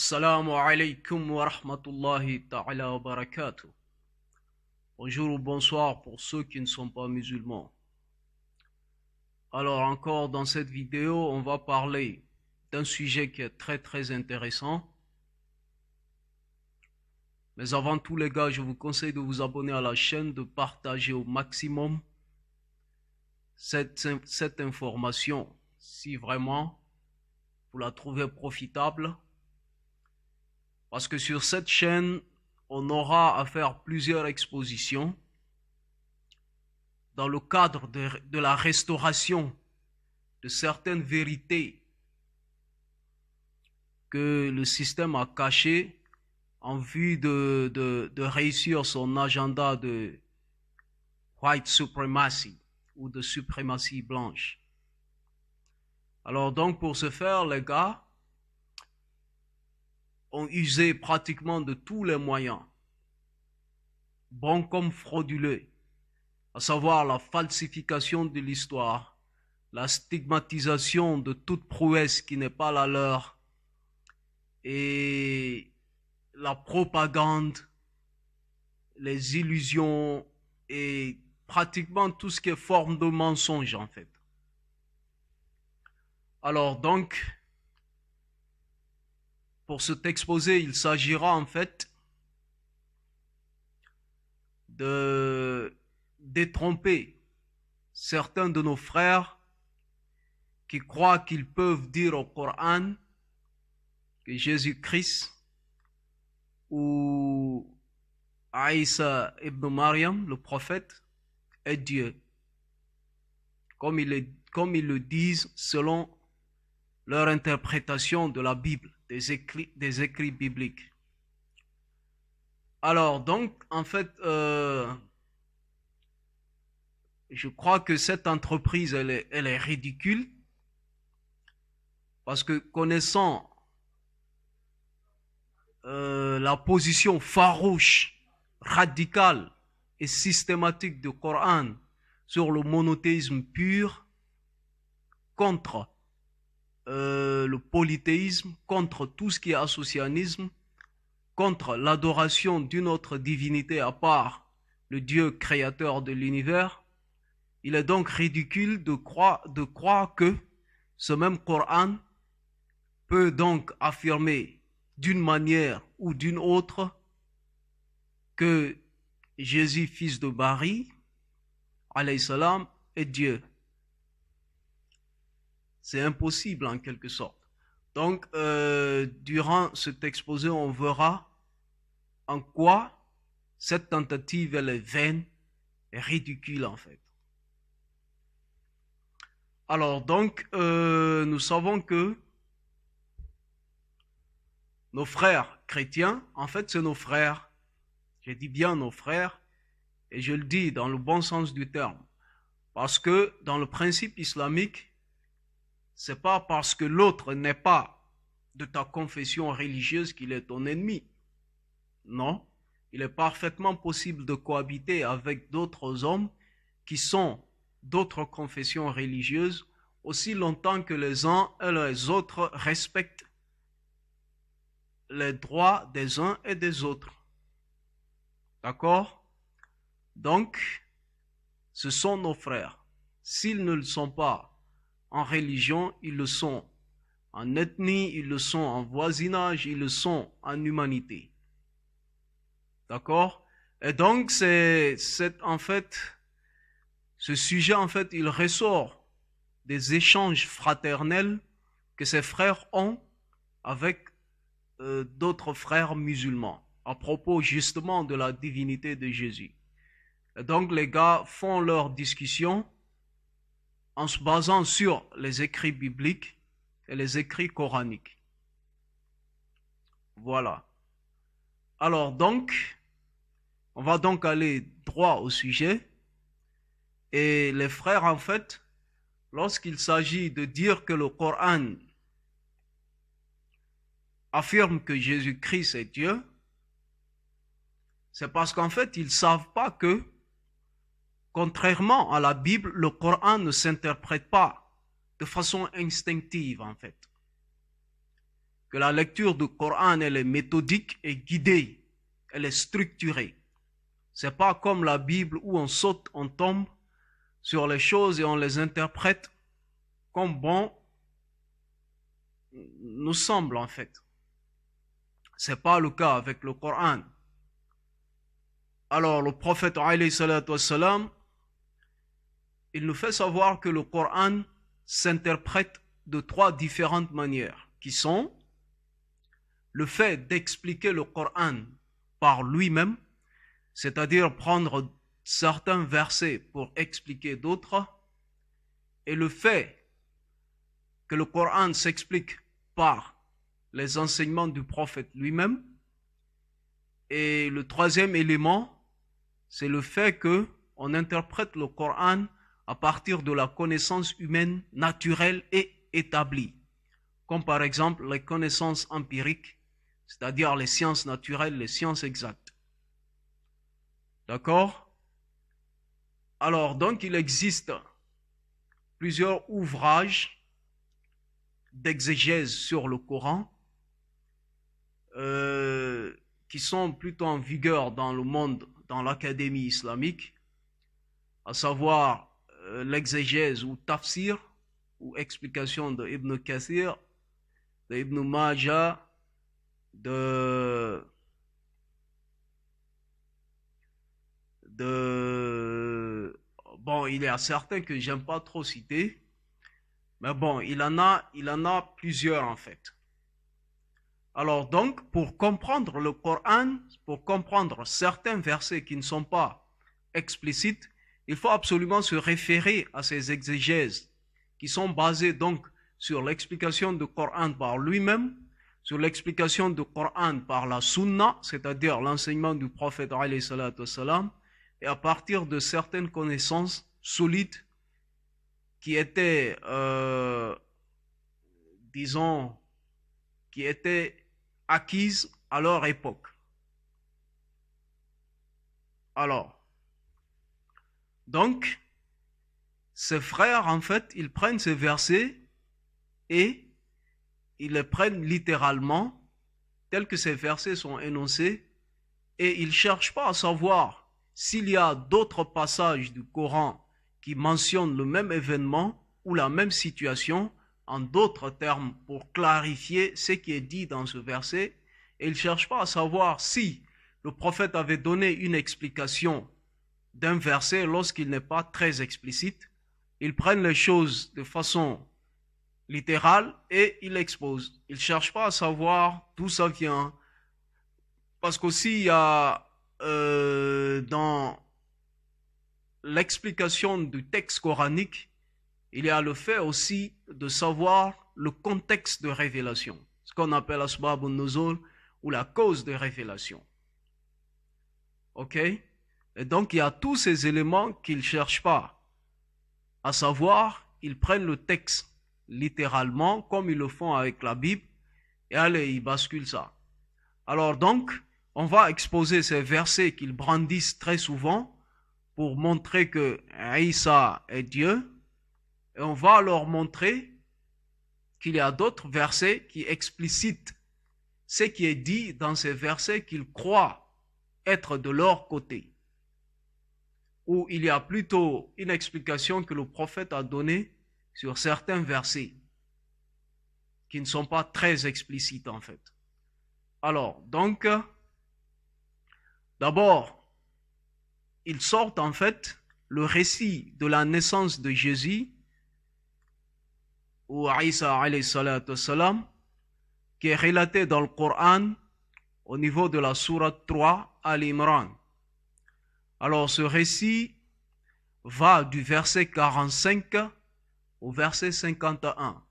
Assalamu alaikum wa rahmatullahi ta'ala wa barakatuh. Bonjour ou bonsoir pour ceux qui ne sont pas musulmans. Alors encore dans cette vidéo, on va parler d'un sujet qui est très intéressant. Mais avant tout les gars, je vous conseille de vous abonner à la chaîne, de partager au maximum cette information si vraiment vous la trouvez profitable. Parce que sur cette chaîne, on aura à faire plusieurs expositions dans le cadre de la restauration de certaines vérités que le système a cachées en vue de réussir son agenda de white supremacy ou de suprématie blanche. Alors donc pour ce faire, les gars ont usé pratiquement de tous les moyens, bons comme frauduleux, à savoir la falsification de l'histoire, la stigmatisation de toute prouesse qui n'est pas la leur, et la propagande, les illusions et pratiquement tout ce qui est forme de mensonge en fait. Alors donc, pour cet exposé, il s'agira en fait de détromper certains de nos frères qui croient qu'ils peuvent dire au Coran que Jésus-Christ ou Aïssa ibn Maryam, le prophète, est Dieu, comme ils le disent selon leur interprétation de la Bible, des écrits bibliques. Alors donc, en fait, je crois que cette entreprise, elle est ridicule, parce que connaissant la position farouche, radicale et systématique du Coran sur le monothéisme pur, contre le polythéisme, contre tout ce qui est associanisme, contre l'adoration d'une autre divinité à part le Dieu créateur de l'univers, il est donc ridicule de croire que ce même Coran peut donc affirmer d'une manière ou d'une autre que Jésus, fils de Marie, alayhi salam, est Dieu. C'est impossible en quelque sorte. Donc, durant cet exposé, on verra en quoi cette tentative elle est vaine et ridicule en fait. Alors donc, nous savons que nos frères chrétiens, en fait c'est nos frères, je dis bien nos frères, et je le dis dans le bon sens du terme, parce que dans le principe islamique, c'est pas parce que l'autre n'est pas de ta confession religieuse qu'il est ton ennemi. Non, il est parfaitement possible de cohabiter avec d'autres hommes qui sont d'autres confessions religieuses aussi longtemps que les uns et les autres respectent les droits des uns et des autres. D'accord? Donc, ce sont nos frères. S'ils ne le sont pas en religion, ils le sont en ethnie, ils le sont en voisinage, ils le sont en humanité. D'accord? Et donc, en fait, ce sujet, en fait, il ressort des échanges fraternels que ces frères ont avec d'autres frères musulmans à propos justement de la divinité de Jésus. Et donc, les gars font leur discussion en se basant sur les écrits bibliques et les écrits coraniques. Voilà. Alors donc, on va donc aller droit au sujet. Et les frères, en fait, lorsqu'il s'agit de dire que le Coran affirme que Jésus-Christ est Dieu, c'est parce qu'en fait, ils ne savent pas que, contrairement à la Bible, le Coran ne s'interprète pas de façon instinctive, en fait. que la lecture du Coran, elle est méthodique et guidée, elle est structurée. C'est pas comme la Bible où on saute, on tombe sur les choses et on les interprète comme bon nous semble en fait. C'est pas le cas avec le Coran. Alors le prophète alayhi salatu wassalam, il nous fait savoir que le Coran s'interprète de 3 différentes manières, qui sont le fait d'expliquer le Coran par lui-même, c'est-à-dire prendre certains versets pour expliquer d'autres, et le fait que le Coran s'explique par les enseignements du prophète lui-même. Et le 3e élément, c'est le fait qu'on interprète le Coran à partir de la connaissance humaine naturelle et établie, comme par exemple les connaissances empiriques, c'est-à-dire les sciences naturelles, les sciences exactes. D'accord? Alors, donc, il existe plusieurs ouvrages d'exégèse sur le Coran qui sont plutôt en vigueur dans le monde, dans l'académie islamique, à savoir l'exégèse ou tafsir ou explication de Ibn Kathir, de Ibn Majah, bon, il y a certains que j'aime pas trop citer, mais bon, il en a plusieurs en fait. Alors donc, pour comprendre le Coran, pour comprendre certains versets qui ne sont pas explicites, il faut absolument se référer à ces exégèses qui sont basées donc sur l'explication du Coran par lui-même, sur l'explication du Coran par la Sunna, c'est-à-dire l'enseignement du prophète alayhi salatu wassalam, et à partir de certaines connaissances solides qui étaient, disons, qui étaient acquises à leur époque. Alors, donc, ces frères, en fait, ils prennent ces versets et ils les prennent littéralement, tels que ces versets sont énoncés, et ils ne cherchent pas à savoir s'il y a d'autres passages du Coran qui mentionnent le même événement ou la même situation, en d'autres termes, pour clarifier ce qui est dit dans ce verset, et ils ne cherchent pas à savoir si le prophète avait donné une explication d'un verset lorsqu'il n'est pas très explicite. Ils prennent les choses de façon littérale et ils l'exposent. Ils ne cherchent pas à savoir d'où ça vient. Parce qu'aussi, il y a dans l'explication du texte coranique, il y a le fait aussi de savoir le contexte de révélation, ce qu'on appelle asbab al-nuzul ou la cause de révélation. Ok? Et donc, il y a tous ces éléments qu'ils ne cherchent pas à savoir. Ils prennent le texte littéralement, comme ils le font avec la Bible, et allez, ils basculent ça. Alors donc, on va exposer ces versets qu'ils brandissent très souvent pour montrer que Isa est Dieu, et on va leur montrer qu'il y a d'autres versets qui explicitent ce qui est dit dans ces versets qu'ils croient être de leur côté, où il y a plutôt une explication que le prophète a donnée sur certains versets qui ne sont pas très explicites en fait. Alors, donc, d'abord, ils sortent en fait le récit de la naissance de Jésus, ou Isa alayhi salatu wassalam, qui est relaté dans le Coran au niveau de la sourate 3 Al-Imran. Alors, ce récit va du verset 45 au verset 51.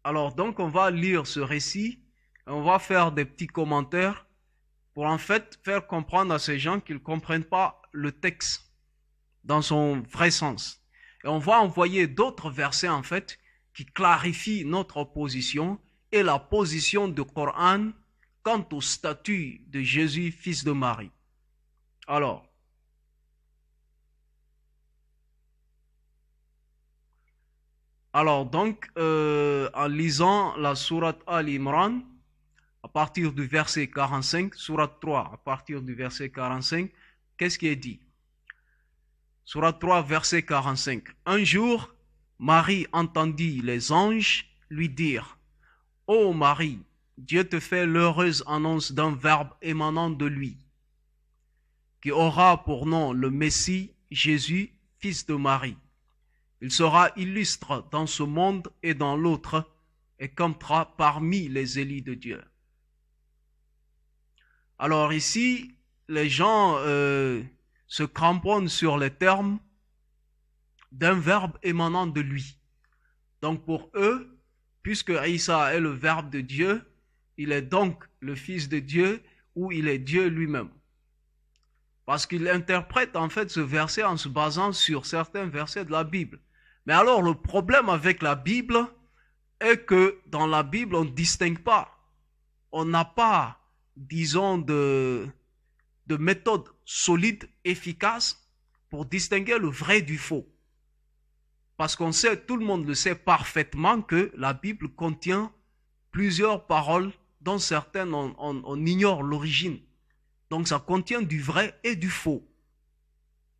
Alors, donc, on va lire ce récit et on va faire des petits commentaires pour en fait faire comprendre à ces gens qu'ils ne comprennent pas le texte dans son vrai sens. Et on va envoyer d'autres versets en fait qui clarifient notre position et la position du Coran quant au statut de Jésus, fils de Marie. Alors, Alors donc, en lisant la sourate Al-Imran, à partir du verset 45, sourate 3, à partir du verset 45, qu'est-ce qui est dit? Sourate 3, verset 45. Un jour, Marie entendit les anges lui dire, « Ô Marie, Dieu te fait l'heureuse annonce d'un verbe émanant de lui, qui aura pour nom le Messie, Jésus, fils de Marie. Il sera illustre dans ce monde et dans l'autre, et comptera parmi les élus de Dieu. » Alors ici, les gens se cramponnent sur les termes d'un verbe émanant de lui. Donc pour eux, puisque Isa est le verbe de Dieu, il est donc le fils de Dieu ou il est Dieu lui-même. Parce qu'il interprète en fait ce verset en se basant sur certains versets de la Bible. Mais alors le problème avec la Bible est que dans la Bible on ne distingue pas. On n'a pas, disons, de méthode solide, efficace pour distinguer le vrai du faux. Parce qu'on sait, tout le monde le sait parfaitement que la Bible contient plusieurs paroles dont certaines on ignore l'origine. Donc ça contient du vrai et du faux.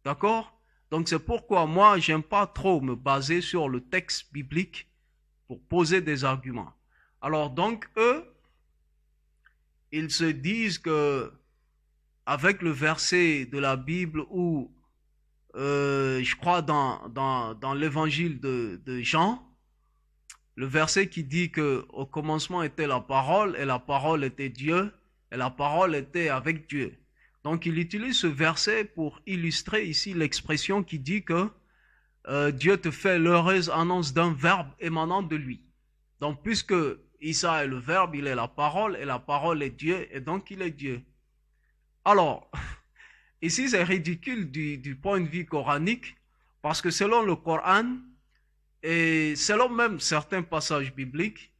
D'accord? Donc c'est pourquoi moi, j'aime pas trop me baser sur le texte biblique pour poser des arguments. Alors donc, eux, ils se disent que avec le verset de la Bible où, je crois dans l'évangile de Jean, le verset qui dit que au commencement était la parole et la parole était Dieu et la parole était avec Dieu. Donc il utilise ce verset pour illustrer ici l'expression qui dit que Dieu te fait l'heureuse annonce d'un verbe émanant de lui. Donc puisque Isa est le verbe, il est la parole et la parole est Dieu et donc il est Dieu. Alors, ici c'est ridicule du point de vue coranique parce que selon le Coran et selon même certains passages bibliques,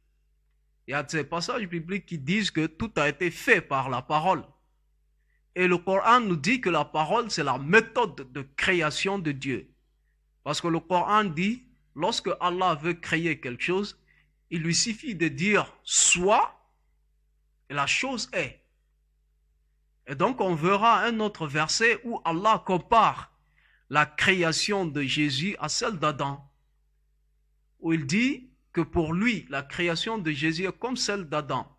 il y a ces passages bibliques qui disent que tout a été fait par la parole. Et le Coran nous dit que la parole, c'est la méthode de création de Dieu. Parce que le Coran dit, lorsque Allah veut créer quelque chose, il lui suffit de dire « soit » et la chose est. Et donc on verra un autre verset où Allah compare la création de Jésus à celle d'Adam. Où il dit que pour lui, la création de Jésus est comme celle d'Adam.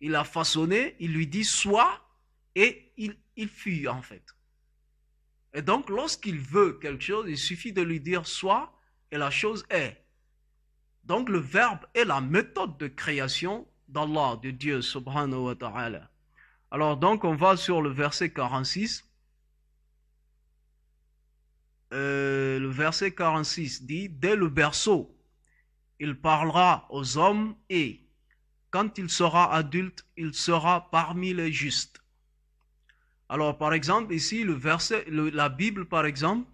Il a façonné, il lui dit « soit » et il fut en fait. Et donc lorsqu'il veut quelque chose, il suffit de lui dire « soit » et la chose est. Donc le verbe est la méthode de création d'Allah, de Dieu subhanahu wa ta'ala. Alors donc on va sur le verset 46. Le verset 46 dit « Dès le berceau, il parlera aux hommes et, quand il sera adulte, il sera parmi les justes. » Alors par exemple ici, la Bible par exemple,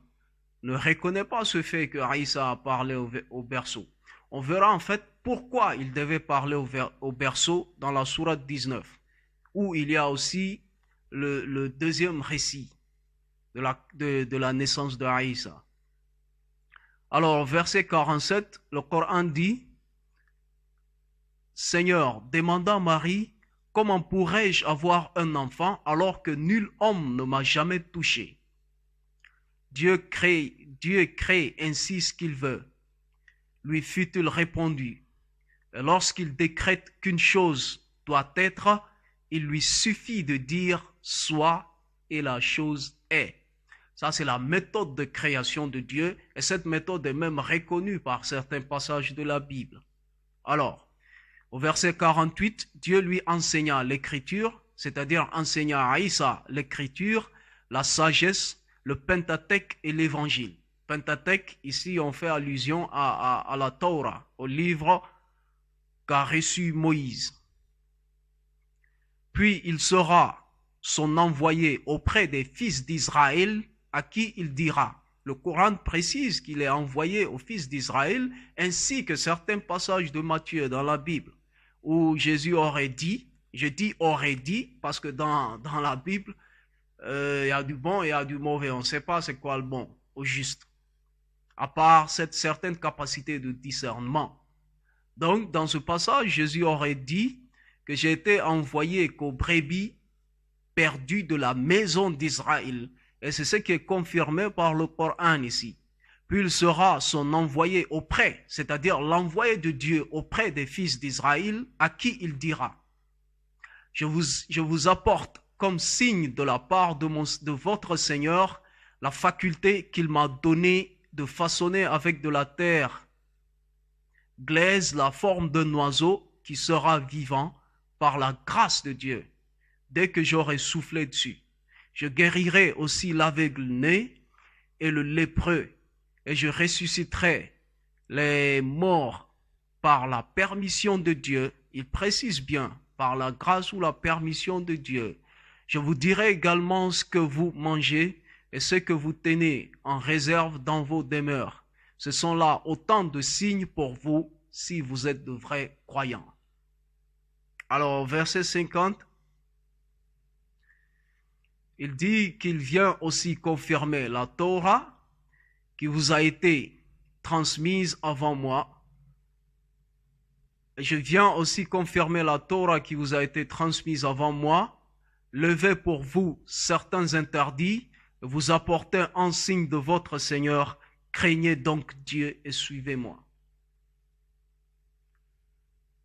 ne reconnaît pas ce fait que Isa a parlé au berceau. On verra en fait pourquoi il devait parler au berceau dans la sourate 19, où il y a aussi le deuxième récit de la naissance de Isa. Alors, verset 47, le Coran dit « Seigneur, demanda Marie, comment pourrais-je avoir un enfant alors que nul homme ne m'a jamais touché? Dieu crée ainsi ce qu'il veut. » Lui fut-il répondu. Et lorsqu'il décrète qu'une chose doit être, il lui suffit de dire « soit » et la chose est. Ça, c'est la méthode de création de Dieu et cette méthode est même reconnue par certains passages de la Bible. Alors, au verset 48, Dieu lui enseigna l'écriture, c'est-à-dire enseigna à Isa l'écriture, la sagesse, le Pentateuque et l'évangile. Pentateuque, ici on fait allusion à la Torah, au livre qu'a reçu Moïse. Puis il sera son envoyé auprès des fils d'Israël, à qui il dira. Le Coran précise qu'il est envoyé aux fils d'Israël, ainsi que certains passages de Matthieu dans la Bible, où Jésus aurait dit, je dis aurait dit, parce que dans la Bible, il y a du bon et il y a du mauvais, on ne sait pas c'est quoi le bon, au juste. à part cette certaine capacité de discernement. Donc, dans ce passage, Jésus aurait dit que j'ai été envoyé qu'aux brebis perdues de la maison d'Israël. Et c'est ce qui est confirmé par le Coran ici. Puis il sera son envoyé auprès, c'est-à-dire l'envoyé de Dieu auprès des fils d'Israël, à qui il dira, je vous apporte comme signe de la part de votre Seigneur la faculté qu'il m'a donnée de façonner avec de la terre glaise la forme d'un oiseau qui sera vivant par la grâce de Dieu. Dès que j'aurai soufflé dessus, je guérirai aussi l'aveugle-né et le lépreux, et je ressusciterai les morts par la permission de Dieu. Il précise bien, par la grâce ou la permission de Dieu. Je vous dirai également ce que vous mangez et ce que vous tenez en réserve dans vos demeures. Ce sont là autant de signes pour vous si vous êtes de vrais croyants. Alors, verset 50, il dit qu'il vient aussi confirmer la Torah qui vous a été transmise avant moi. Je viens aussi confirmer la Torah qui vous a été transmise avant moi. Levez pour vous certains interdits, vous apportez en signe de votre Seigneur. Craignez donc Dieu et suivez-moi.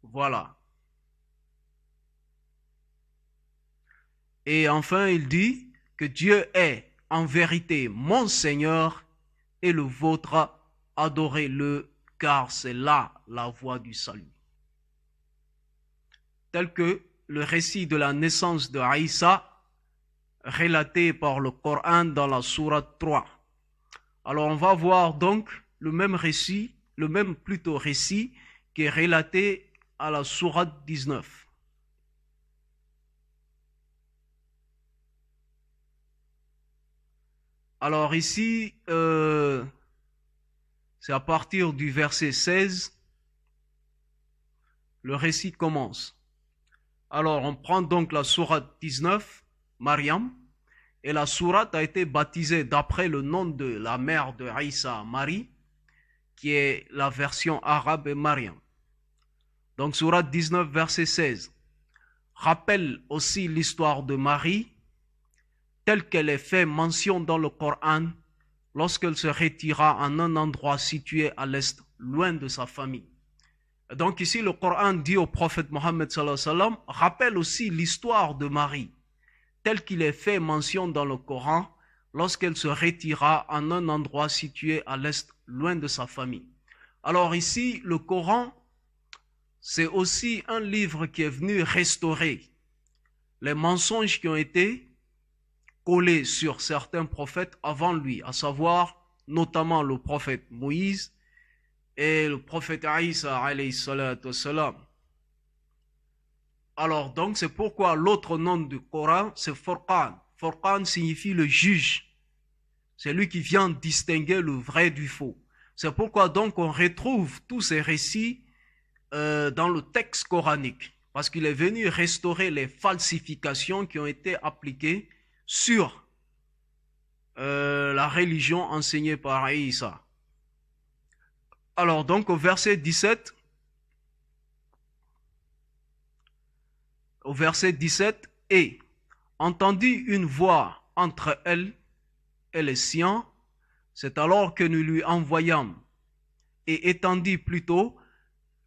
Voilà. Et enfin, il dit que Dieu est en vérité mon Seigneur et le vôtre, adorez-le, car c'est là la voie du salut. Tel que le récit de la naissance de Aïssa, relaté par le Coran dans la sourate 3. Alors on va voir donc le même récit, récit qui est relaté à la sourate 19. Alors ici, c'est à partir du verset 16, le récit commence. Alors on prend donc la sourate 19, Mariam, et la sourate a été baptisée d'après le nom de la mère de Aïssa, Marie, qui est la version arabe et Mariam. Donc sourate 19, verset 16, rappelle aussi l'histoire de Marie, telle qu'elle est fait mention dans le Coran, lorsqu'elle se retira en un endroit situé à l'est, loin de sa famille. Donc ici, le Coran dit au prophète Mohammed sallallahu alayhi wa sallam, rappelle aussi l'histoire de Marie, telle qu'il est fait mention dans le Coran, lorsqu'elle se retira en un endroit situé à l'est, loin de sa famille. Alors ici, le Coran, c'est aussi un livre qui est venu restaurer les mensonges qui ont été collés sur certains prophètes avant lui, à savoir notamment le prophète Moïse et le prophète Aïssa alayhi salatu wassalam. Alors donc c'est pourquoi l'autre nom du Coran c'est Furqan. Furqan signifie le juge. C'est lui qui vient distinguer le vrai du faux. C'est pourquoi donc on retrouve tous ces récits dans le texte coranique, parce qu'il est venu restaurer les falsifications qui ont été appliquées sur la religion enseignée par Aïssa. Alors donc au verset 17, et entendit une voix entre elle et les siens, c'est alors que nous lui envoyâmes, et étendit plutôt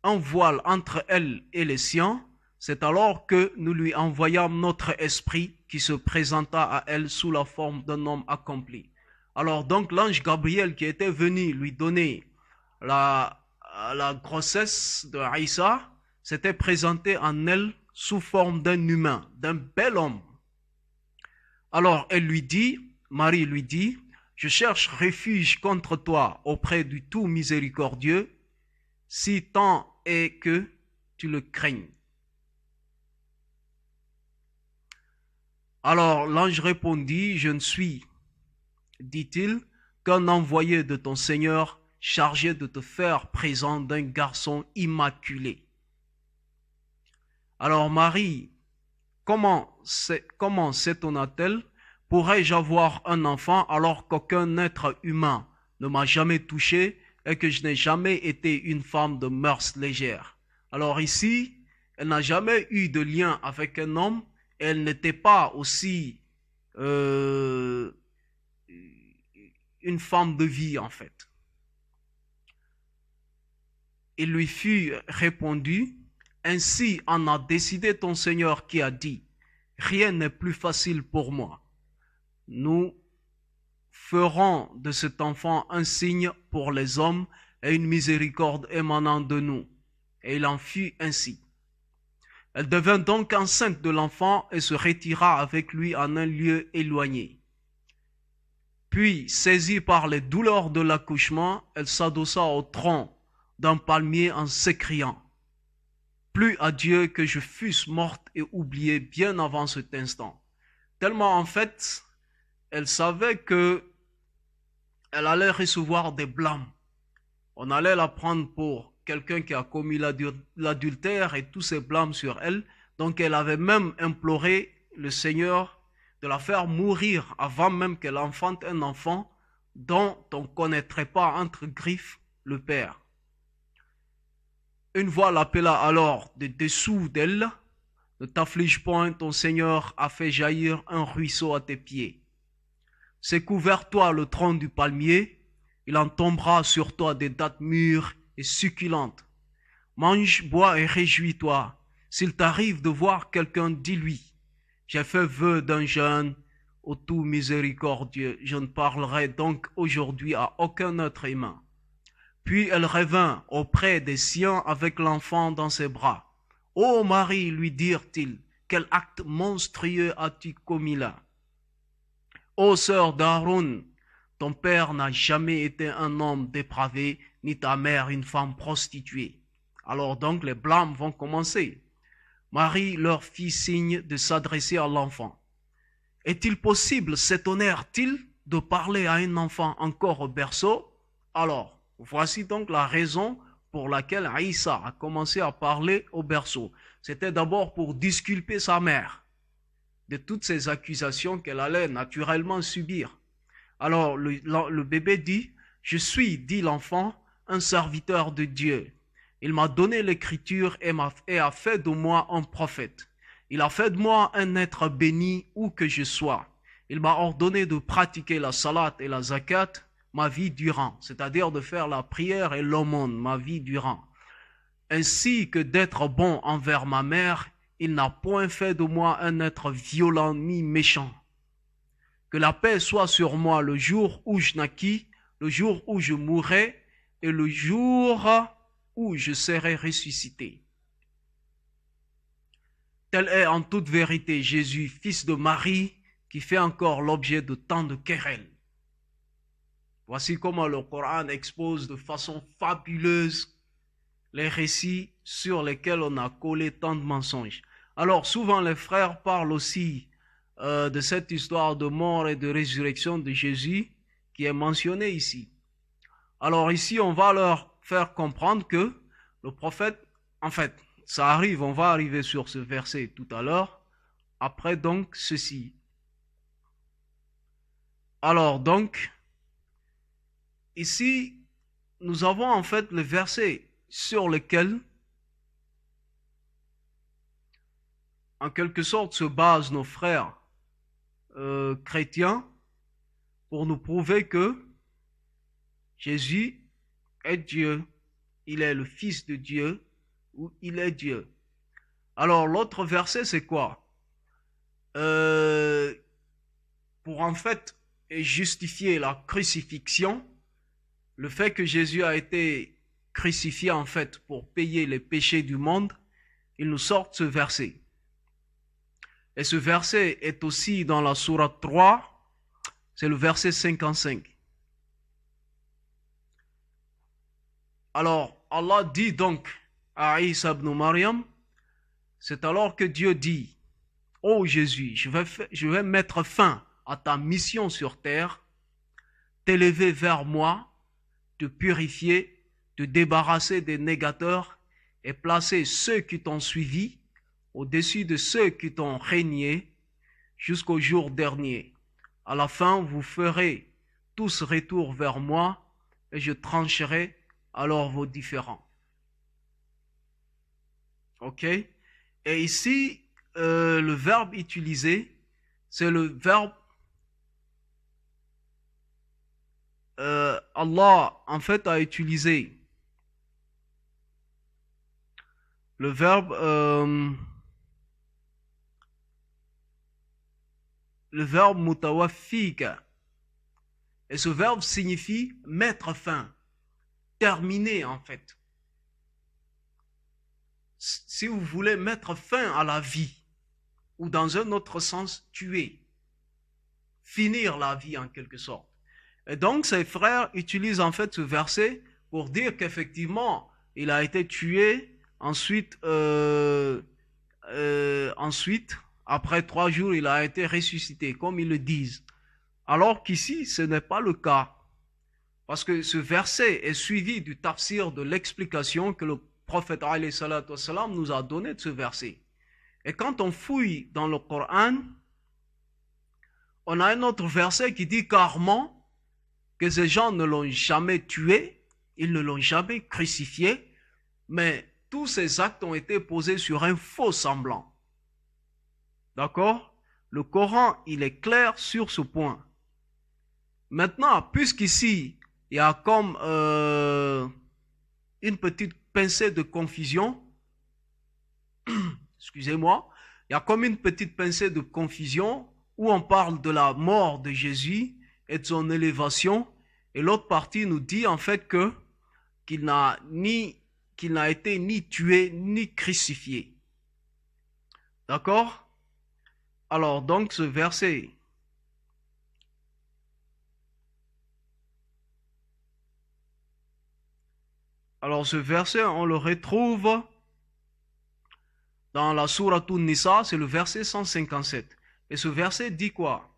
un voile entre elle et les siens, c'est alors que nous lui envoyâmes notre esprit qui se présenta à elle sous la forme d'un homme accompli. Alors donc l'ange Gabriel qui était venu lui donner la grossesse de Aïssa s'était présenté en elle sous forme d'un humain, d'un bel homme. Alors elle lui dit, Marie lui dit, je cherche refuge contre toi auprès du tout miséricordieux, si tant est que tu le craignes. Alors l'ange répondit, je ne suis, dit-il, qu'un envoyé de ton Seigneur chargé de te faire présent d'un garçon immaculé. Alors Marie, comment s'étonna-t-elle? Pourrais-je avoir un enfant alors qu'aucun être humain ne m'a jamais touché et que je n'ai jamais été une femme de mœurs légères. Alors ici, elle n'a jamais eu de lien avec un homme et elle n'était pas aussi une femme de vie en fait. Il lui fut répondu, ainsi en a décidé ton Seigneur qui a dit, rien n'est plus facile pour moi. Nous ferons de cet enfant un signe pour les hommes et une miséricorde émanant de nous. Et il en fut ainsi. Elle devint donc enceinte de l'enfant et se retira avec lui en un lieu éloigné. Puis, saisie par les douleurs de l'accouchement, elle s'adossa au tronc d'un palmier en s'écriant, « Plus à Dieu que je fusse morte et oubliée bien avant cet instant. » Tellement en fait, elle savait que elle allait recevoir des blâmes. On allait la prendre pour quelqu'un qui a commis l'adultère et tous ces blâmes sur elle. Donc elle avait même imploré le Seigneur de la faire mourir avant même qu'elle enfante un enfant dont on ne connaîtrait pas entre griffes le père. Une voix l'appela alors de dessous d'elle, « Ne t'afflige point, ton Seigneur a fait jaillir un ruisseau à tes pieds. Secoue vers toi le tronc du palmier, il en tombera sur toi des dattes mûres et succulentes. Mange, bois et réjouis-toi. S'il t'arrive de voir quelqu'un, dis-lui, j'ai fait vœu d'un jeûne au tout miséricordieux. Je ne parlerai donc aujourd'hui à aucun être humain. » Puis elle revint auprès des siens avec l'enfant dans ses bras. « Ô Marie, lui dirent-ils, quel acte monstrueux as-tu commis là? Ô sœur d'Aaron, ton père n'a jamais été un homme dépravé, ni ta mère une femme prostituée. » Alors donc les blâmes vont commencer. Marie leur fit signe de s'adresser à l'enfant. « Est-il possible, s'étonnèrent-ils, de parler à un enfant encore au berceau? » Alors, voici donc la raison pour laquelle Aïssa a commencé à parler au berceau. C'était d'abord pour disculper sa mère de toutes ces accusations qu'elle allait naturellement subir. Alors le bébé dit, « Je suis, dit l'enfant, un serviteur de Dieu. Il m'a donné l'écriture et a fait de moi un prophète. Il a fait de moi un être béni où que je sois. Il m'a ordonné de pratiquer la salat et la zakat ma vie durant, c'est-à-dire de faire la prière et l'aumône ma vie durant. Ainsi que d'être bon envers ma mère, il n'a point fait de moi un être violent ni méchant. Que la paix soit sur moi le jour où je naquis, le jour où je mourrai et le jour où je serai ressuscité. » Tel est en toute vérité Jésus, fils de Marie, qui fait encore l'objet de tant de querelles. Voici comment le Coran expose de façon fabuleuse les récits sur lesquels on a collé tant de mensonges. Alors souvent les frères parlent aussi de cette histoire de mort et de résurrection de Jésus qui est mentionnée ici. Alors ici on va leur faire comprendre que le prophète, en fait, ça arrive, on va arriver sur ce verset tout à l'heure, après donc ceci. Alors donc, ici, nous avons en fait le verset sur lequel, en quelque sorte, se basent nos frères chrétiens pour nous prouver que Jésus est Dieu, il est le Fils de Dieu ou il est Dieu. Alors l'autre verset c'est quoi? Pour en fait justifier la crucifixion, le fait que Jésus a été crucifié en fait pour payer les péchés du monde, il nous sort ce verset. Et ce verset est aussi dans la sourate 3, c'est le verset 55. Alors, Allah dit donc à Isa ibn Maryam, c'est alors que Dieu dit, « Ô Jésus, je vais mettre fin à ta mission sur terre, t'élever vers moi, te purifier, te débarrasser des négateurs et placer ceux qui t'ont suivi au-dessus de ceux qui t'ont régné jusqu'au jour dernier. À la fin, vous ferez tous retour vers moi et je trancherai alors vos différends. Ok? Et ici, le verbe utilisé, c'est le verbe Allah, en fait, a utilisé le verbe mutawaffika. Et ce verbe signifie mettre fin, terminer en fait. Si vous voulez mettre fin à la vie, ou dans un autre sens, tuer, finir la vie en quelque sorte. Et donc ces frères utilisent en fait ce verset pour dire qu'effectivement, il a été tué, ensuite, après 3 jours, il a été ressuscité, comme ils le disent. Alors qu'ici, ce n'est pas le cas. Parce que ce verset est suivi du tafsir, de l'explication que le prophète alayhi salatu wassalam nous a donné de ce verset. Et quand on fouille dans le Coran, on a un autre verset qui dit clairement que ces gens ne l'ont jamais tué, ils ne l'ont jamais crucifié, mais tous ces actes ont été posés sur un faux semblant. D'accord? Le Coran, il est clair sur ce point. Maintenant, puisqu'ici, il y a comme une petite pincée de confusion, excusez-moi, il y a comme une petite pincée de confusion où on parle de la mort de Jésus et de son élévation, et l'autre partie nous dit en fait que qu'il n'a été ni tué ni crucifié. D'accord? Alors donc ce verset on le retrouve dans la sourate An-Nisa, c'est le verset 157. Et ce verset dit quoi?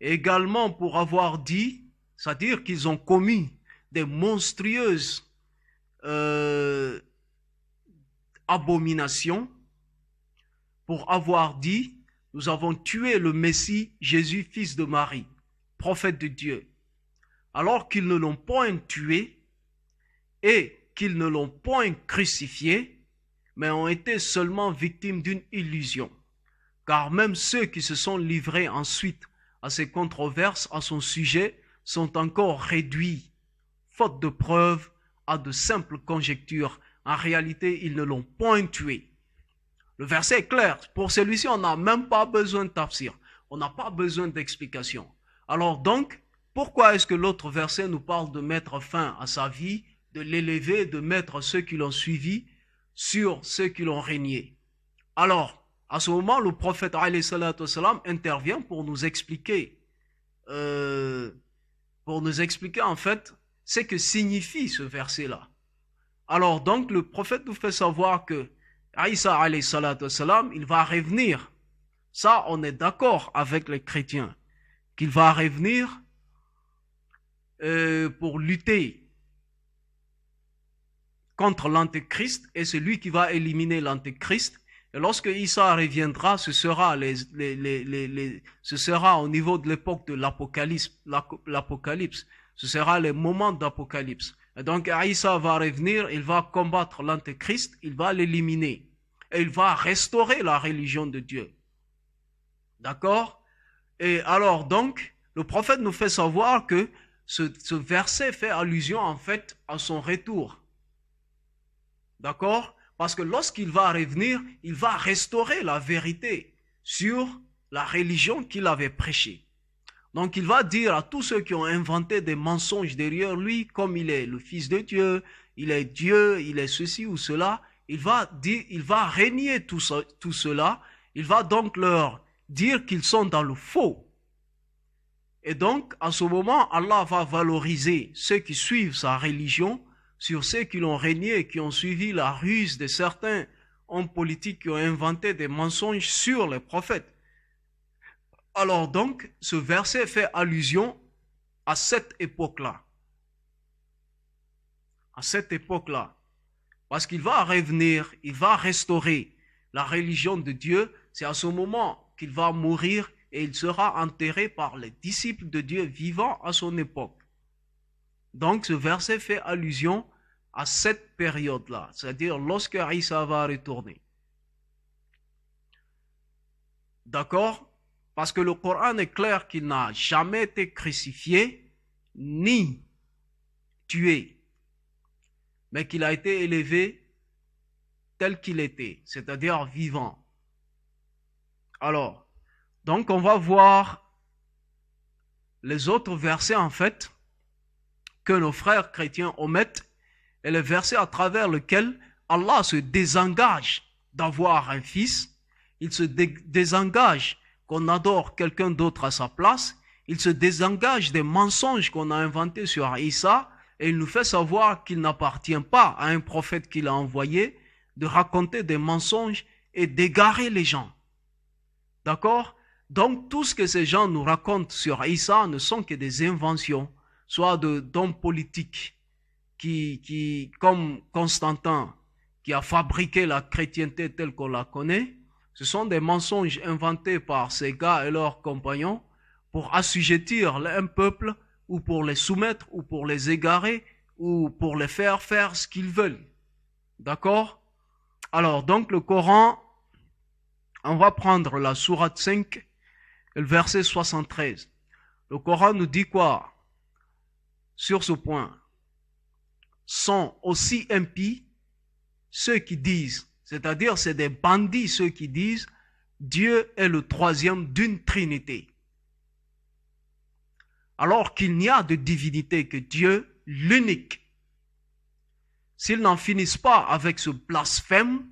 Également pour avoir dit, c'est-à-dire qu'ils ont commis des monstrueuses abominations, pour avoir dit, nous avons tué le Messie, Jésus, fils de Marie, prophète de Dieu, alors qu'ils ne l'ont point tué et qu'ils ne l'ont point crucifié, mais ont été seulement victimes d'une illusion. Car même ceux qui se sont livrés ensuite à ces controverses à son sujet sont encore réduits, faute de preuves, à de simples conjectures. En réalité, ils ne l'ont point tué. Le verset est clair. Pour celui-ci, on n'a même pas besoin de tafsir. On n'a pas besoin d'explication. Alors donc, pourquoi est-ce que l'autre verset nous parle de mettre fin à sa vie, de l'élever, de mettre ceux qui l'ont suivi sur ceux qui l'ont régné? Alors, à ce moment, le prophète alayhi salatu wassalam intervient pour nous expliquer en fait ce que signifie ce verset-là. Alors donc, le prophète nous fait savoir que Isa alayhi salatu wassalam, il va revenir. Ça, on est d'accord avec les chrétiens, qu'il va revenir pour lutter contre l'antéchrist, et c'est lui qui va éliminer l'antéchrist. Et lorsque Isa reviendra, ce sera au niveau de l'époque de l'Apocalypse. Ce sera les moments d'Apocalypse. Et donc Isa va revenir, il va combattre l'antéchrist, il va l'éliminer. Et il va restaurer la religion de Dieu. D'accord? Et alors donc, le prophète nous fait savoir que ce verset fait allusion en fait à son retour. D'accord? Parce que lorsqu'il va revenir, il va restaurer la vérité sur la religion qu'il avait prêchée. Donc il va dire à tous ceux qui ont inventé des mensonges derrière lui, comme il est le Fils de Dieu, il est Dieu, il est ceci ou cela, il va régner tout cela, il va donc leur dire qu'ils sont dans le faux. Et donc à ce moment, Allah va valoriser ceux qui suivent sa religion sur ceux qui l'ont régné, qui ont suivi la ruse de certains hommes politiques qui ont inventé des mensonges sur les prophètes. Alors donc, ce verset fait allusion à cette époque-là. À cette époque-là. Parce qu'il va revenir, il va restaurer la religion de Dieu. C'est à ce moment qu'il va mourir et il sera enterré par les disciples de Dieu vivants à son époque. Donc ce verset fait allusion à cette période-là, c'est-à-dire lorsque Isa va retourner. D'accord? Parce que le Coran est clair qu'il n'a jamais été crucifié ni tué, mais qu'il a été élevé tel qu'il était, c'est-à-dire vivant. Alors, donc on va voir les autres versets en fait que nos frères chrétiens omettent et les versets à travers lesquels Allah se désengage d'avoir un fils, il se désengage qu'on adore quelqu'un d'autre à sa place, il se désengage des mensonges qu'on a inventés sur Isa et il nous fait savoir qu'il n'appartient pas à un prophète qu'il a envoyé de raconter des mensonges et d'égarer les gens. D'accord? Donc tout ce que ces gens nous racontent sur Isa ne sont que des inventions, soit d'hommes politiques qui, comme Constantin, qui a fabriqué la chrétienté telle qu'on la connaît. Ce sont des mensonges inventés par ces gars et leurs compagnons pour assujettir un peuple ou pour les soumettre ou pour les égarer ou pour les faire faire ce qu'ils veulent. D'accord? Alors, donc le Coran, on va prendre la sourate 5, le verset 73. Le Coran nous dit quoi sur ce point? Sont aussi impies ceux qui disent, c'est-à-dire c'est des bandits ceux qui disent Dieu est le troisième d'une trinité. Alors qu'il n'y a de divinité que Dieu, l'unique. S'ils n'en finissent pas avec ce blasphème,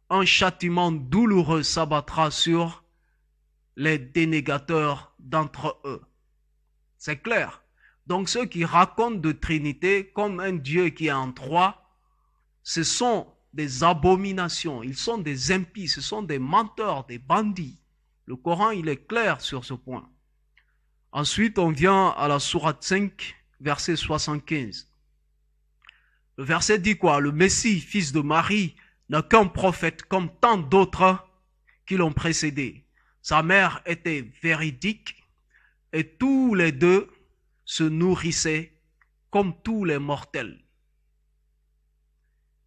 un châtiment douloureux s'abattra sur les dénégateurs d'entre eux. C'est clair. Donc ceux qui racontent de Trinité comme un Dieu qui est en trois, ce sont des abominations, ils sont des impies, ce sont des menteurs, des bandits. Le Coran, il est clair sur ce point. Ensuite, on vient à la sourate 5, verset 75. Le verset dit quoi? Le Messie, fils de Marie, n'est qu'un prophète comme tant d'autres qui l'ont précédé. Sa mère était véridique et tous les deux se nourrissaient comme tous les mortels.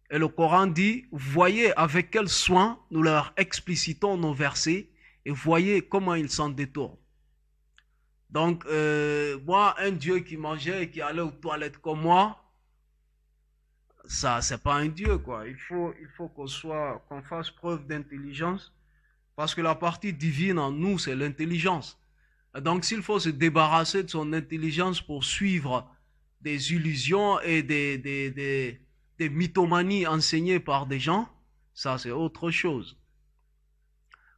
Et le Coran dit, voyez avec quel soin nous leur explicitons nos versets et voyez comment ils s'en détournent. Donc, moi, un Dieu qui mangeait et qui allait aux toilettes comme moi, ça, c'est pas un Dieu, quoi. Il faut qu'on fasse preuve d'intelligence parce que la partie divine en nous, c'est l'intelligence. Donc, s'il faut se débarrasser de son intelligence pour suivre des illusions et des mythomanies enseignées par des gens, ça, c'est autre chose.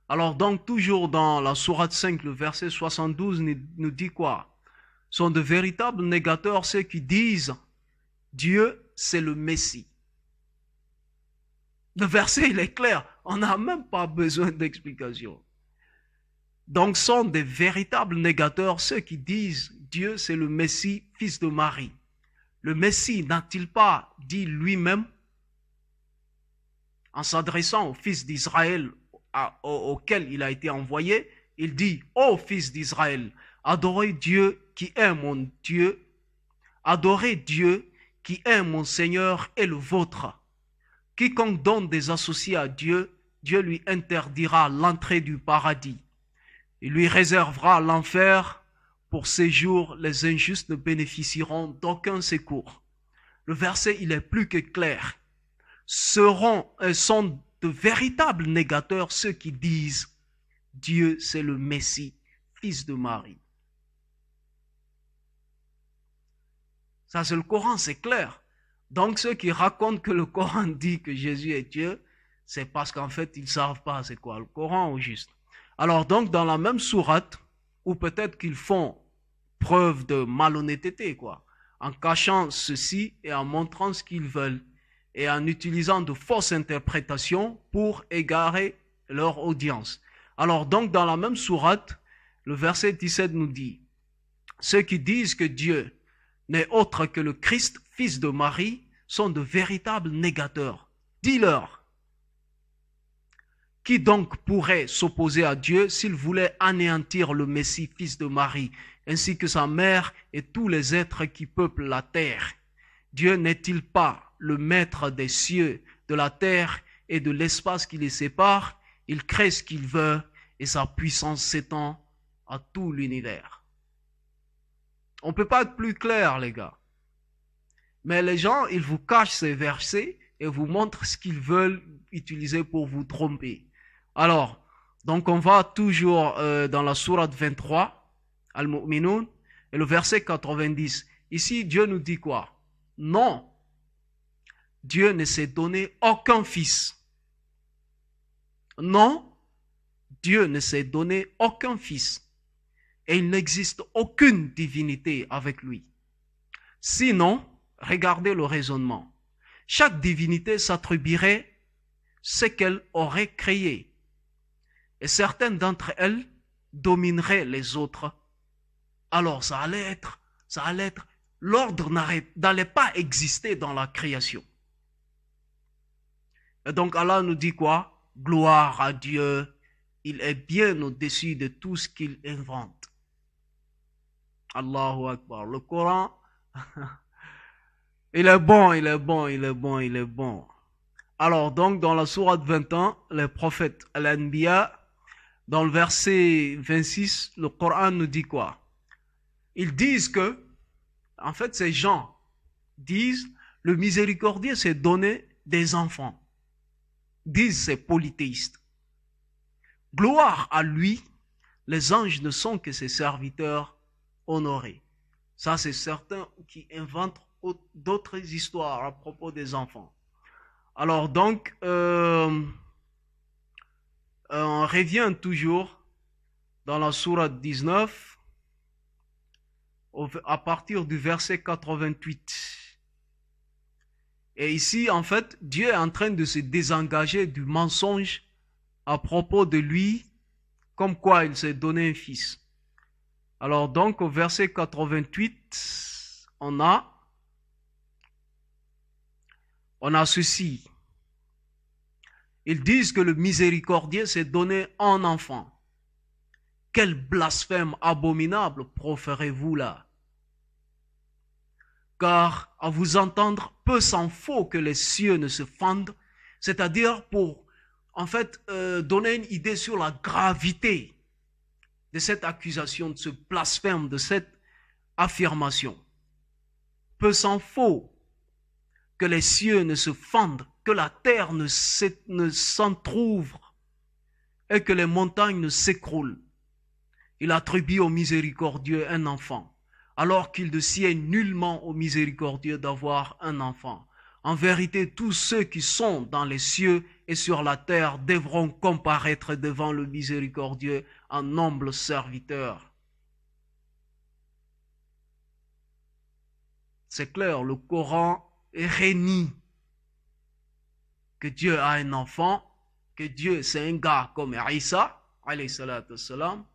Alors, donc, toujours dans la sourate 5, le verset 72 nous dit quoi? Sont de véritables négateurs ceux qui disent Dieu, c'est le Messie. Le verset, il est clair. On n'a même pas besoin d'explication. Donc, sont des véritables négateurs ceux qui disent Dieu, c'est le Messie, fils de Marie. Le Messie n'a-t-il pas dit lui-même, en s'adressant au fils d'Israël auquel il a été envoyé, il dit, ô fils d'Israël, adorez Dieu qui est mon Dieu, adorez Dieu qui est mon Seigneur et le vôtre. Quiconque donne des associés à Dieu, Dieu lui interdira l'entrée du paradis. Il lui réservera l'enfer. Pour ces jours, les injustes ne bénéficieront d'aucun secours. Le verset, il est plus que clair. Sont de véritables négateurs ceux qui disent Dieu, c'est le Messie, fils de Marie. Ça, c'est le Coran, c'est clair. Donc, ceux qui racontent que le Coran dit que Jésus est Dieu, c'est parce qu'en fait, ils ne savent pas c'est quoi le Coran au juste. Alors, donc, dans la même sourate, ou peut-être qu'ils font preuve de malhonnêteté, quoi, en cachant ceci et en montrant ce qu'ils veulent, et en utilisant de fausses interprétations pour égarer leur audience. Alors, donc, dans la même sourate, le verset 17 nous dit, ceux qui disent que Dieu n'est autre que le Christ, fils de Marie, sont de véritables négateurs. Dis-leur, Qui donc pourrait s'opposer à Dieu s'il voulait anéantir le Messie, fils de Marie, ainsi que sa mère et tous les êtres qui peuplent la terre? Dieu n'est-il pas le maître des cieux, de la terre et de l'espace qui les sépare? Il crée ce qu'il veut et sa puissance s'étend à tout l'univers. On ne peut pas être plus clair, les gars. Mais les gens, ils vous cachent ces versets et vous montrent ce qu'ils veulent utiliser pour vous tromper. Alors, donc on va toujours dans la sourate 23, Al-Mu'minun, et le verset 90. Ici, Dieu nous dit quoi? Non, Dieu ne s'est donné aucun fils. Non, Dieu ne s'est donné aucun fils. Et il n'existe aucune divinité avec lui. Sinon, regardez le raisonnement. Chaque divinité s'attribuerait ce qu'elle aurait créé. Et certaines d'entre elles domineraient les autres. Alors ça allait être, l'ordre n'allait pas exister dans la création. Et donc Allah nous dit quoi? Gloire à Dieu, il est bien au-dessus de tout ce qu'il invente. Allahu Akbar. Le Coran, il est bon, il est bon, il est bon, il est bon. Alors donc dans la sourate 21, les prophètes, Al-Anbiya, dans le verset 26, le Coran nous dit quoi? Ils disent que, en fait, ces gens disent, le miséricordieux s'est donné des enfants. Disent ces polythéistes. Gloire à lui, les anges ne sont que ses serviteurs honorés. Ça, c'est certains qui inventent d'autres histoires à propos des enfants. Alors donc, on revient toujours dans la sourate 19, à partir du verset 88. Et ici, en fait, Dieu est en train de se désengager du mensonge à propos de lui, comme quoi il s'est donné un fils. Alors donc, au verset 88, on a ceci. Ils disent que le miséricordieux s'est donné un enfant. Quel blasphème abominable proférez-vous là? Car à vous entendre, peu s'en faut que les cieux ne se fendent, c'est-à-dire pour en fait donner une idée sur la gravité de cette accusation, de ce blasphème, de cette affirmation. Peu s'en faut que les cieux ne se fendent, que la terre ne s'entrouvre et que les montagnes ne s'écroulent. Il attribue au miséricordieux un enfant, alors qu'il ne sied nullement au miséricordieux d'avoir un enfant. En vérité, tous ceux qui sont dans les cieux et sur la terre devront comparaître devant le miséricordieux en humble serviteur. C'est clair, le Coran renie que Dieu a un enfant, que Dieu c'est un gars comme Isa, alayhi salatu wassalam.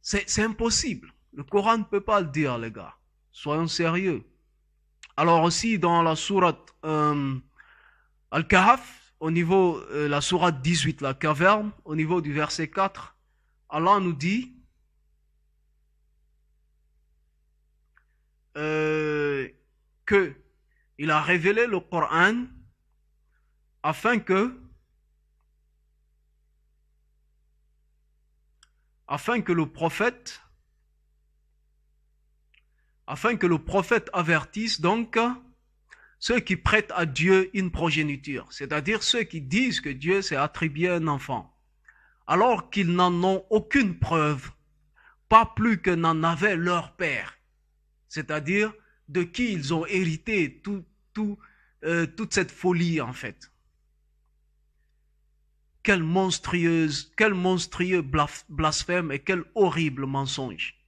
C'est impossible. Le Coran ne peut pas le dire, les gars. Soyons sérieux. Alors aussi dans la sourate Al-Kahf, au niveau la sourate 18, la caverne, au niveau du verset 4, Allah nous dit que il a révélé le Coran afin que le prophète avertisse donc ceux qui prêtent à Dieu une progéniture, c'est-à-dire ceux qui disent que Dieu s'est attribué un enfant, alors qu'ils n'en ont aucune preuve, pas plus que n'en avait leur père, c'est-à-dire de qui ils ont hérité toute cette folie en fait. Quel monstrueux blasphème et quel horrible mensonge.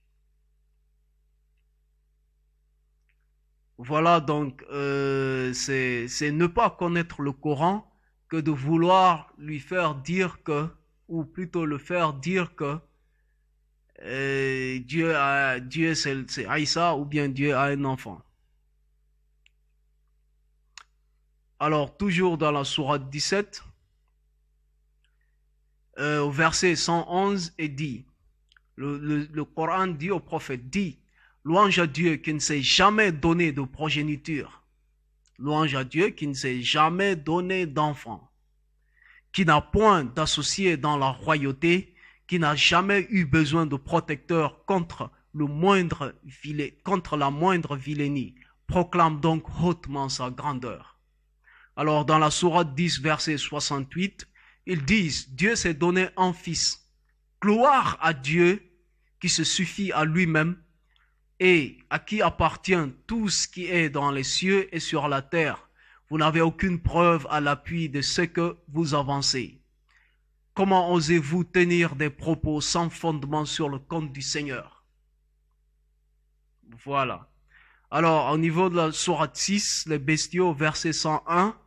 Voilà donc, c'est ne pas connaître le Coran que de vouloir lui faire dire que, ou plutôt le faire dire que Dieu c'est Aïssa ou bien Dieu a un enfant. Alors toujours dans la sourate 17, au verset 111 et dit, le Coran dit au prophète, dit, louange à Dieu qui ne s'est jamais donné de progéniture, louange à Dieu qui ne s'est jamais donné d'enfant, qui n'a point d'associé dans la royauté, qui n'a jamais eu besoin de protecteur contre la moindre vilainie, proclame donc hautement sa grandeur. Alors dans la sourate 10, verset 68, ils disent, Dieu s'est donné un fils. Gloire à Dieu qui se suffit à lui-même et à qui appartient tout ce qui est dans les cieux et sur la terre. Vous n'avez aucune preuve à l'appui de ce que vous avancez. Comment osez-vous tenir des propos sans fondement sur le compte du Seigneur? Voilà. Alors, au niveau de la sourate 6, les bestiaux, verset 101.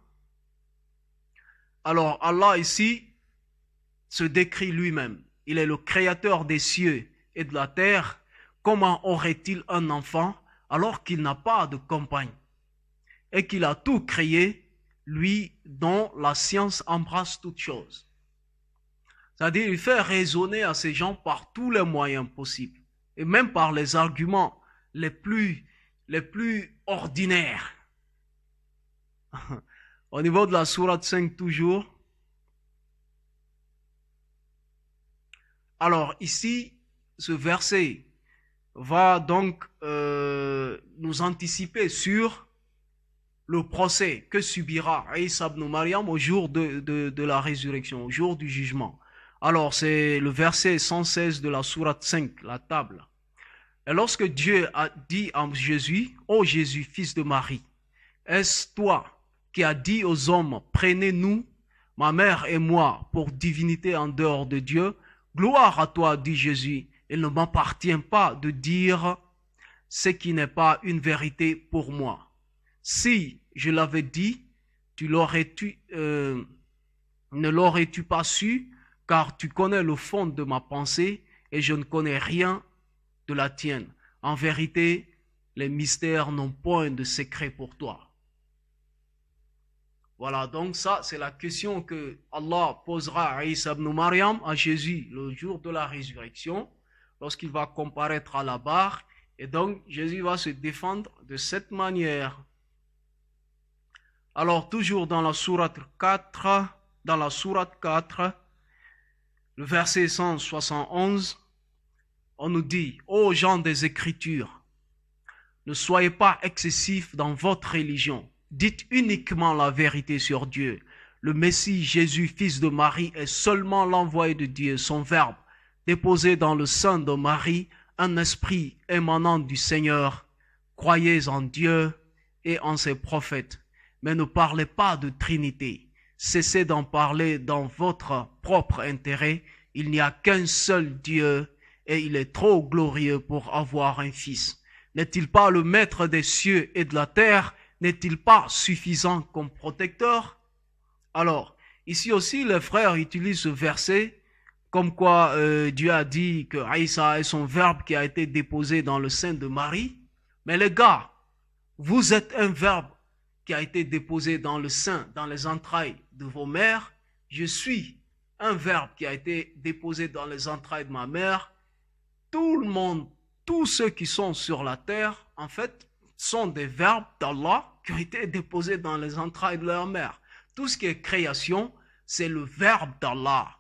Alors, Allah ici se décrit lui-même. Il est le créateur des cieux et de la terre. Comment aurait-il un enfant alors qu'il n'a pas de compagne et qu'il a tout créé, lui dont la science embrasse toutes choses? C'est-à-dire, il fait raisonner à ces gens par tous les moyens possibles, et même par les arguments les plus ordinaires. Au niveau de la sourate 5 toujours. Alors ici, ce verset va donc nous anticiper sur le procès que subira Isa ibn Maryam au jour de la résurrection, au jour du jugement. Alors, c'est le verset 116 de la sourate 5, la table. Et lorsque Dieu a dit à Jésus, « Ô Jésus, fils de Marie, est-ce toi qui as dit aux hommes, prenez-nous, ma mère et moi, pour divinité en dehors de Dieu? Gloire à toi, dit Jésus, il ne m'appartient pas de dire ce qui n'est pas une vérité pour moi. Si je l'avais dit, ne l'aurais-tu pas su, car tu connais le fond de ma pensée et je ne connais rien de la tienne. En vérité, les mystères n'ont point de secret pour toi. » Voilà, donc ça, c'est la question que Allah posera à Isa ibn Maryam, à Jésus, le jour de la résurrection, lorsqu'il va comparaître à la barre. Et donc, Jésus va se défendre de cette manière. Alors, toujours dans la sourate 4, le verset 171, on nous dit, « Ô gens des Écritures, ne soyez pas excessifs dans votre religion. Dites uniquement la vérité sur Dieu. Le Messie Jésus, fils de Marie, est seulement l'envoyé de Dieu, son Verbe, déposé dans le sein de Marie, un esprit émanant du Seigneur. Croyez en Dieu et en ses prophètes, mais ne parlez pas de Trinité. Cessez d'en parler dans votre propre intérêt. Il n'y a qu'un seul Dieu et il est trop glorieux pour avoir un fils. N'est-il pas le maître des cieux et de la terre? N'est-il pas suffisant comme protecteur? » Alors, ici aussi, les frères utilisent ce verset comme quoi Dieu a dit que Aïssa est son verbe qui a été déposé dans le sein de Marie. Mais les gars, vous êtes un verbe qui a été déposé dans le sein, dans les entrailles de vos mères. Je suis un verbe qui a été déposé dans les entrailles de ma mère. Tout le monde, tous ceux qui sont sur la terre, en fait, sont des verbes d'Allah qui ont été déposés dans les entrailles de leur mère. Tout ce qui est création, c'est le verbe d'Allah.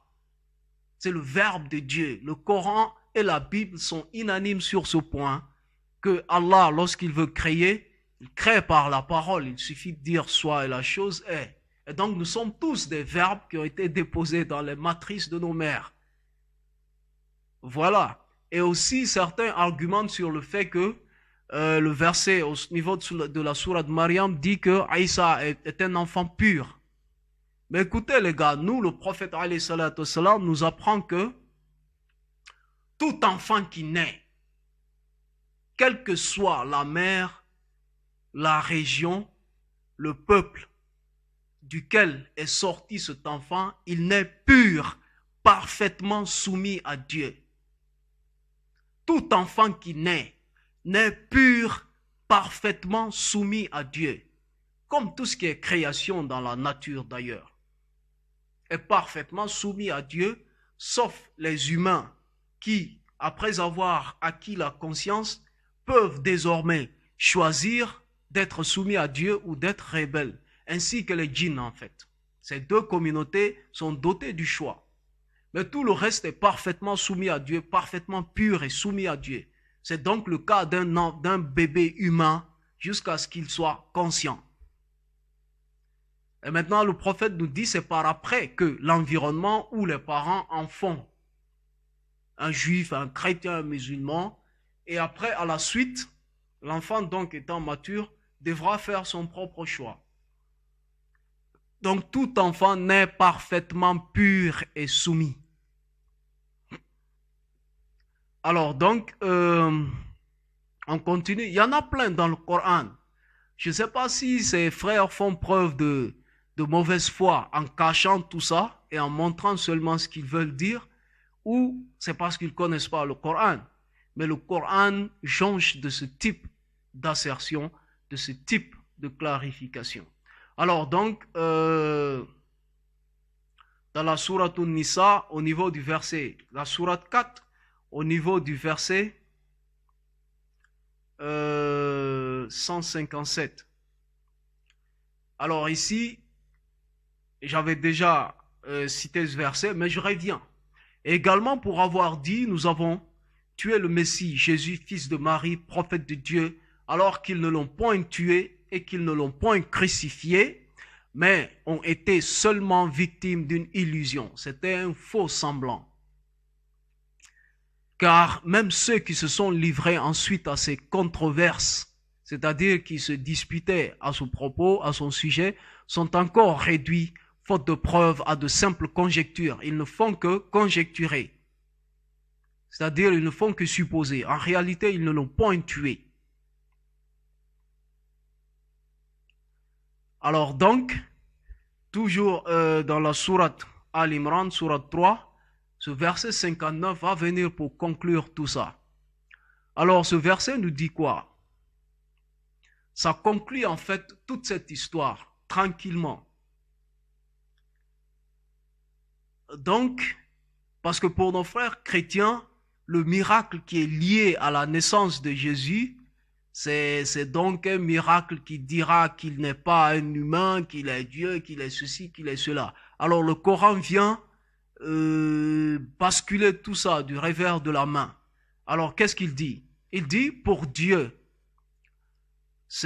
C'est le verbe de Dieu. Le Coran et la Bible sont unanimes sur ce point, que Allah, lorsqu'il veut créer, il crée par la parole. Il suffit de dire soit et la chose est. Et donc nous sommes tous des verbes qui ont été déposés dans les matrices de nos mères. Voilà. Et aussi certains argumentent sur le fait que le verset au niveau de la sourate Maryam dit que Aïssa est un enfant pur. Mais écoutez les gars, nous le prophète alayhi salatu wassalam nous apprend que tout enfant qui naît, quelle que soit la mère, la région, le peuple duquel est sorti cet enfant, il naît pur, parfaitement soumis à Dieu. Tout enfant qui naît pur, parfaitement soumis à Dieu, comme tout ce qui est création dans la nature d'ailleurs, est parfaitement soumis à Dieu sauf les humains qui, après avoir acquis la conscience, peuvent désormais choisir d'être soumis à Dieu ou d'être rebelles, ainsi que les djinns en fait. Ces deux communautés sont dotées du choix. Mais tout le reste est parfaitement soumis à Dieu, parfaitement pur et soumis à Dieu. C'est donc le cas d'un bébé humain jusqu'à ce qu'il soit conscient. Et maintenant, le prophète nous dit, c'est par après que l'environnement ou les parents en font un juif, un chrétien, un musulman. Et après, à la suite, l'enfant donc étant mature, devra faire son propre choix. Donc tout enfant naît parfaitement pur et soumis. Alors donc, on continue. Il y en a plein dans le Coran. Je ne sais pas si ces frères font preuve de mauvaise foi en cachant tout ça et en montrant seulement ce qu'ils veulent dire, ou c'est parce qu'ils ne connaissent pas le Coran. Mais le Coran jonche de ce type d'assertion, de ce type de clarification. Alors donc, dans la sourate An-Nisa, au niveau du verset, la sourate 4, au niveau du verset 157. Alors ici, j'avais déjà cité ce verset, mais je reviens. Et également pour avoir dit, nous avons tué le Messie, Jésus, fils de Marie, prophète de Dieu, alors qu'ils ne l'ont point tué et qu'ils ne l'ont point crucifié, mais ont été seulement victimes d'une illusion. C'était un faux semblant. Car même ceux qui se sont livrés ensuite à ces controverses, c'est-à-dire qui se disputaient à ce propos, à son sujet, sont encore réduits, faute de preuves, à de simples conjectures. Ils ne font que conjecturer. C'est-à-dire, ils ne font que supposer. En réalité, ils ne l'ont point tué. Alors donc, toujours dans la sourate Al-Imran, sourate 3, ce verset 59 va venir pour conclure tout ça. Alors ce verset nous dit quoi? Ça conclut en fait toute cette histoire, tranquillement. Donc, parce que pour nos frères chrétiens, le miracle qui est lié à la naissance de Jésus, c'est donc un miracle qui dira qu'il n'est pas un humain, qu'il est Dieu, qu'il est ceci, qu'il est cela. Alors le Coran vient basculer tout ça du revers de la main. Alors qu'est-ce qu'il dit? Il dit pour Dieu.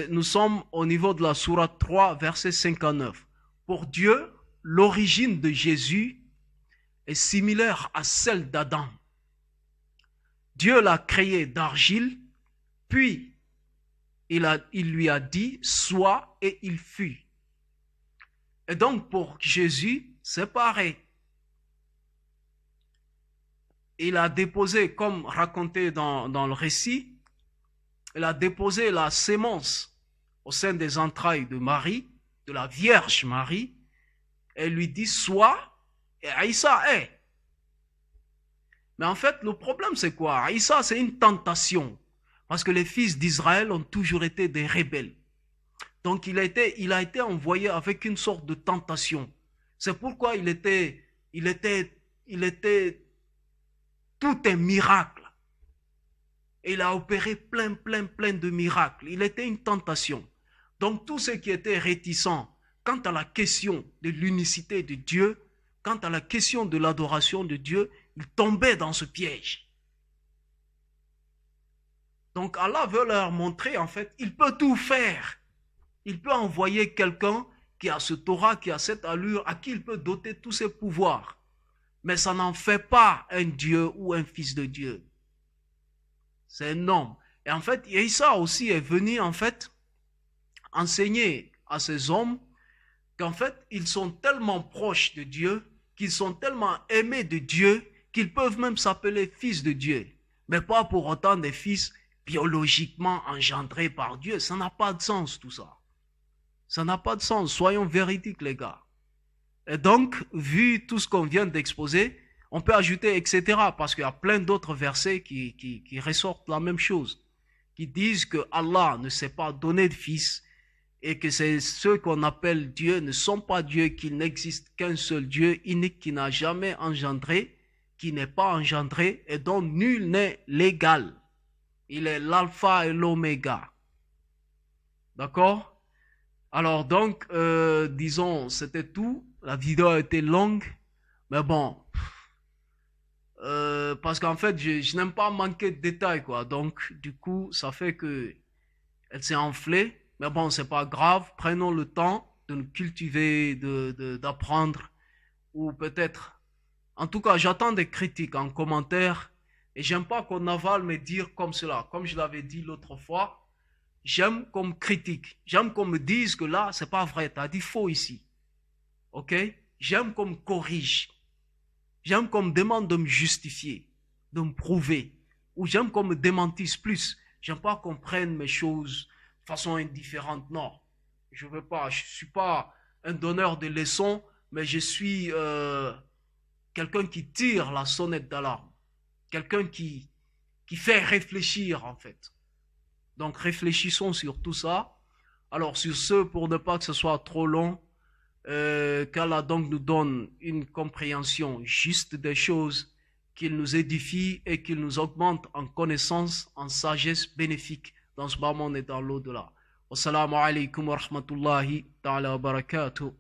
Nous sommes au niveau de la sourate 3, verset 59. Pour Dieu, l'origine de Jésus est similaire à celle d'Adam. Dieu l'a créé d'argile, puis il lui a dit « sois » et il fut. Et donc pour Jésus, c'est pareil. Il a déposé, comme raconté dans le récit, il a déposé la sémence au sein des entrailles de Marie, de la Vierge Marie, et lui dit « sois » et Aïssa est. Mais en fait, le problème c'est quoi? Aïssa, c'est une tentation. Parce que les fils d'Israël ont toujours été des rebelles. Donc il a été envoyé avec une sorte de tentation. C'est pourquoi il était tout un miracle. Et il a opéré plein de miracles. Il était une tentation. Donc tous ceux qui étaient réticents quant à la question de l'unicité de Dieu, quant à la question de l'adoration de Dieu, ils tombaient dans ce piège. Donc Allah veut leur montrer, en fait, il peut tout faire. Il peut envoyer quelqu'un qui a ce Torah, qui a cette allure, à qui il peut doter tous ses pouvoirs. Mais ça n'en fait pas un Dieu ou un fils de Dieu. C'est un homme. Et en fait, Isa aussi est venu, en fait, enseigner à ces hommes qu'en fait, ils sont tellement proches de Dieu, qu'ils sont tellement aimés de Dieu, qu'ils peuvent même s'appeler fils de Dieu. Mais pas pour autant des fils biologiquement engendré par Dieu. Ça n'a pas de sens tout ça. Ça n'a pas de sens. Soyons véridiques les gars. Et donc, vu tout ce qu'on vient d'exposer, on peut ajouter etc. Parce qu'il y a plein d'autres versets qui ressortent la même chose. Qui disent que Allah ne s'est pas donné de fils et que c'est ceux qu'on appelle Dieu ne sont pas Dieu, qu'il n'existe qu'un seul Dieu unique qui n'a jamais engendré qui n'est pas engendré et dont nul n'est l'égal. Il est l'alpha et l'oméga. D'accord? Alors donc, disons, c'était tout. La vidéo a été longue, mais bon, parce qu'en fait, je n'aime pas manquer de détails, quoi. Donc, du coup, ça fait que elle s'est enflée. Mais bon, c'est pas grave. Prenons le temps de nous cultiver, d'apprendre, ou peut-être. En tout cas, j'attends des critiques en commentaire. Et j'aime pas qu'on avale me dire comme cela. Comme je l'avais dit l'autre fois, j'aime qu'on me critique. J'aime qu'on me dise que là, c'est pas vrai. T'as dit faux ici. Ok? J'aime qu'on me corrige. J'aime qu'on me demande de me justifier, de me prouver. Ou j'aime qu'on me démentisse plus. J'aime pas qu'on prenne mes choses de façon indifférente. Non. Je veux pas. Je suis pas un donneur de leçons, mais je suis quelqu'un qui tire la sonnette d'alarme. Quelqu'un qui fait réfléchir, en fait. Donc, réfléchissons sur tout ça. Alors, sur ce, pour ne pas que ce soit trop long, qu'Allah donc nous donne une compréhension juste des choses, qu'il nous édifie et qu'il nous augmente en connaissance, en sagesse bénéfique dans ce bas monde et dans l'au-delà. Wassalamu alaikum wa rahmatullahi ta'ala wa barakatuh.